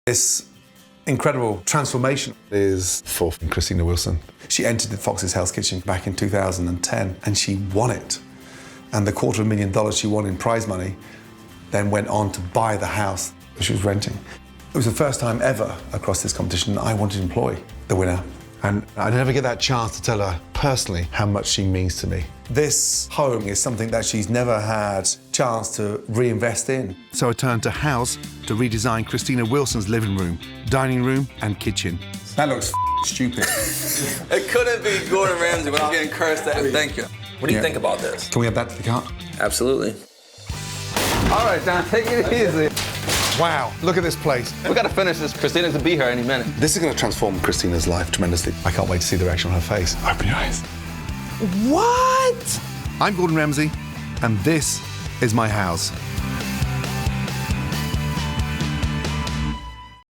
This incredible transformation is for Christina Wilson. She entered the Fox's Hell's Kitchen back in 2010 and she won it. And the $250,000 she won in prize money then went on to buy the house that she was renting. It was the first time ever across this competition that I wanted to employ the winner. And I never get that chance to tell her personally how much she means to me. This home is something that she's never had chance to reinvest in. So I turned to Houzz to redesign Christina Wilson's living room, dining room and kitchen. That looks stupid. It couldn't be Gordon Ramsay when I'm getting cursed at. Thank you. What do you think about this? Can we have that to the car? Absolutely. All right, Don, take it easy. Wow, look at this place. We gotta finish this. Christina's to be here any minute. This is gonna transform Christina's life tremendously. I can't wait to see the reaction on her face. Open your eyes. What? I'm Gordon Ramsay, and this is my house.